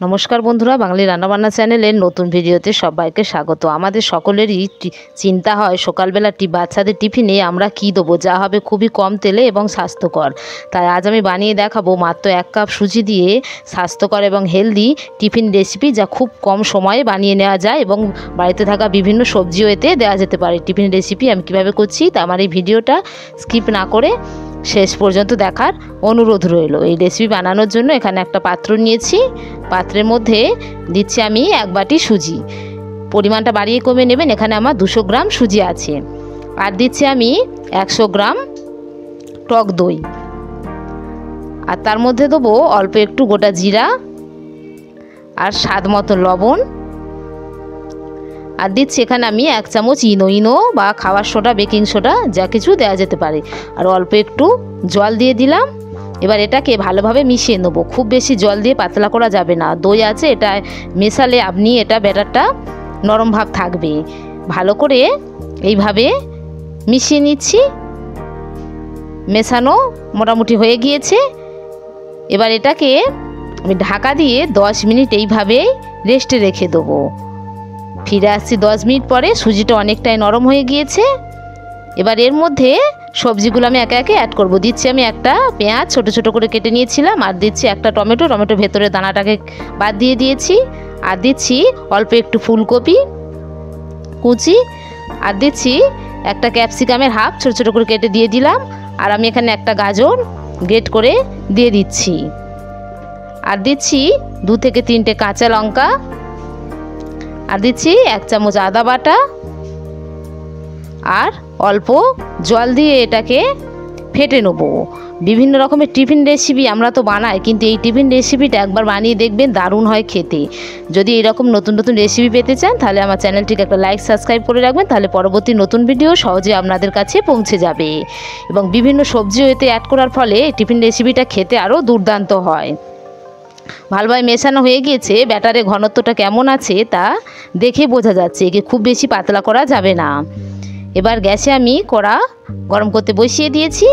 নমস্কার বন্ধুরা, বাঙালি রান্নাবান্না চ্যানেলের নতুন ভিডিওতে সবাইকে স্বাগত। আমাদের সকলেরই চিন্তা হয় সকালবেলা বাচ্চাদের টিফিনে আমরা কি দেবো যা হবে খুবই কম তেলে এবং স্বাস্থ্যকর। তাই আজ আমি বানিয়ে দেখাবো মাত্র 1 কাপ সুজি দিয়ে স্বাস্থ্যকর এবং হেলদি টিফিন রেসিপি, যা খুব কম সময়ে বানিয়ে নেওয়া যায় এবং বাড়িতে থাকা বিভিন্ন সবজিও এতে দেওয়া যেতে পারে। টিফিন রেসিপি আমি কিভাবে করছি তা আমার এই ভিডিওটা স্কিপ না করে শেষ পর্যন্ত দেখার অনুরোধ রইল। এই রেসিপি বানানোর জন্য এখানে একটা পাত্র নিয়েছি। পাত্রের মধ্যে দিচ্ছি আমি 1 বাটি সুজি। পরিমাণটা বাড়িয়ে কমে নেবেন। এখানে আমার 200 গ্রাম সুজি আছে। আর দিচ্ছি আমি 100 গ্রাম টক দই। আর তার মধ্যে দেবো অল্প একটু গোটা জিরা আর স্বাদ মতো লবণ। আর দিচ্ছি এখানে আমি 1 চামচ ইনো বা খাবার সোডা, বেকিং সোডা যা কিছু দেওয়া যেতে পারে। আর অল্প একটু জল দিয়ে দিলাম। এবার এটাকে ভালোভাবে মিশিয়ে নেব। খুব বেশি জল দিয়ে পাতলা করা যাবে না। দই আছে, এটা মেশালে আপনি এটা ব্যাটারটা নরম ভাব থাকবে। ভালো করে এইভাবে মিশিয়ে নিচ্ছি। মেশানো মোটামুটি হয়ে গিয়েছে। এবার এটাকে আমি ঢাকা দিয়ে 10 মিনিট এইভাবে রেস্টে রেখে দেবো। ফিরে আসছি 10 মিনিট পরে। সুজিটা অনেকটাই নরম হয়ে গিয়েছে। এবার এর মধ্যে সবজিগুলো আমি একে একে অ্যাড করব। দিচ্ছি আমি একটা পেঁয়াজ ছোট ছোট করে কেটে নিয়েছিলাম। আর দিচ্ছি একটা টমেটো ভেতরে দানাটাকে বাদ দিয়ে দিয়েছি। আর দিচ্ছি অল্প একটু ফুলকপি কুচি। আর দিচ্ছি একটা ক্যাপসিকামের হাফ ছোট ছোট করে কেটে দিয়ে দিলাম। আর আমি এখানে একটা গাজর গ্রেট করে দিয়ে দিচ্ছি। আর দিচ্ছি 2 থেকে 3টে কাঁচা লঙ্কা। আর দিচ্ছি 1 চামচ আদা বাটা। আর অল্প জল দিয়ে এটাকে ফেটে নেব। বিভিন্ন রকমের টিফিন রেসিপি আমরা তো বানাই, কিন্তু এই টিফিন রেসিপিটা একবার বানিয়ে দেখবেন, দারুণ হয় খেতে। যদি এরকম নতুন নতুন রেসিপি পেতে চান তাহলে আমার চ্যানেলটিকে একটা লাইক সাবস্ক্রাইব করে রাখবেন। তাহলে পরবর্তী নতুন ভিডিও সহজে আপনাদের কাছে পৌঁছে যাবে। এবং বিভিন্ন সবজিও এতে অ্যাড করার ফলে টিফিন রেসিপিটা খেতে আরও দুর্দান্ত হয়। ভালোভাবে মেশানো হয়ে গিয়েছে। ব্যাটারের ঘনত্বটা কেমন আছে তা দেখে বোঝা যাচ্ছে। একে খুব বেশি পাতলা করা যাবে না। এবার গ্যাসে আমি কড়া গরম করতে বসিয়ে দিয়েছি।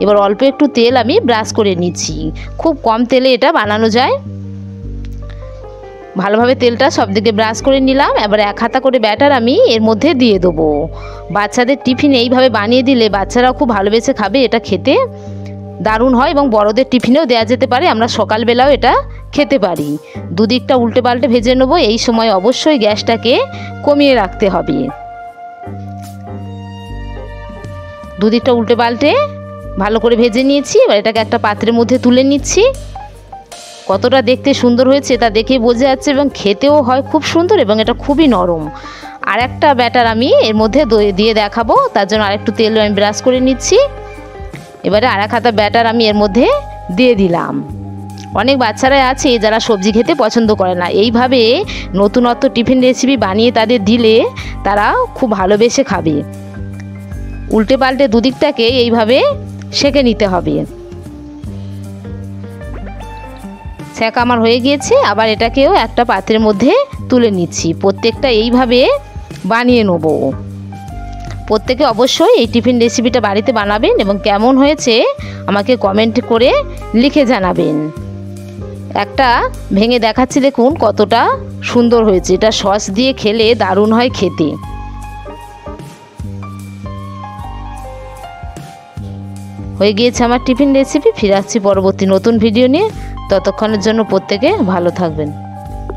এবার অল্প একটু তেল আমি ব্রাশ করে নিচ্ছি। খুব কম তেলে এটা বানানো যায়। ভালোভাবে তেলটা সব দিকে ব্রাশ করে নিলাম। এবার 1 হাতা করে ব্যাটার আমি এর মধ্যে দিয়ে দেবো। বাচ্চাদের টিফিনে এইভাবে বানিয়ে দিলে বাচ্চারাও খুব ভালোবেসে খাবে। এটা খেতে দারুণ হয় এবং বড়দের টিফিনেও দেওয়া যেতে পারে। আমরা সকালবেলাও এটা খেতে পারি। দুদিকটা উল্টে পাল্টে ভেজে নেব। এই সময় অবশ্যই গ্যাসটাকে কমিয়ে রাখতে হবে। দুদিকটা উল্টে পাল্টে ভালো করে ভেজে নিয়েছি। এবার এটাকে একটা পাত্রের মধ্যে তুলে নিচ্ছি। কতটা দেখতে সুন্দর হয়েছে তা দেখে বোঝা যাচ্ছে এবং খেতেও হয় খুব সুন্দর এবং এটা খুবই নরম। আর একটা ব্যাটার আমি এর মধ্যে দই দিয়ে দেখাবো। তার জন্য আরেকটু তেল আমি ব্রাশ করে নিচ্ছি। এবারে 1 হাতা ব্যাটার আমি এর মধ্যে দিয়ে দিলাম। অনেক বাচ্চারাই আছে যারা সবজি খেতে পছন্দ করে না। এইভাবে নতুনত্ব টিফিন রেসিপি বানিয়ে তাদের দিলে তারা খুব ভালোবেসে খাবে। উল্টে পাল্টে দুদিকটাকে এইভাবে সেঁকে নিতে হবে। সেঁকা আমার হয়ে গিয়েছে। আবার এটাকেও একটা পাত্রের মধ্যে তুলে নিচ্ছি। প্রত্যেকটা এইভাবে বানিয়ে নেব। প্রত্যেকে অবশ্যই এই টিফিন রেসিপিটা বাড়িতে বানাবেন এবং কেমন হয়েছে আমাকে কমেন্ট করে লিখে জানাবেন। একটা ভেঙে দেখাচ্ছি, দেখুন কতটা সুন্দর হয়েছে। এটা সস দিয়ে খেলে দারুণ হয় খেতে। হয়ে গিয়েছে আমার টিফিন রেসিপি। ফিরে আসছি পরবর্তী নতুন ভিডিও নিয়ে। ততক্ষণের জন্য প্রত্যেকে ভালো থাকবেন।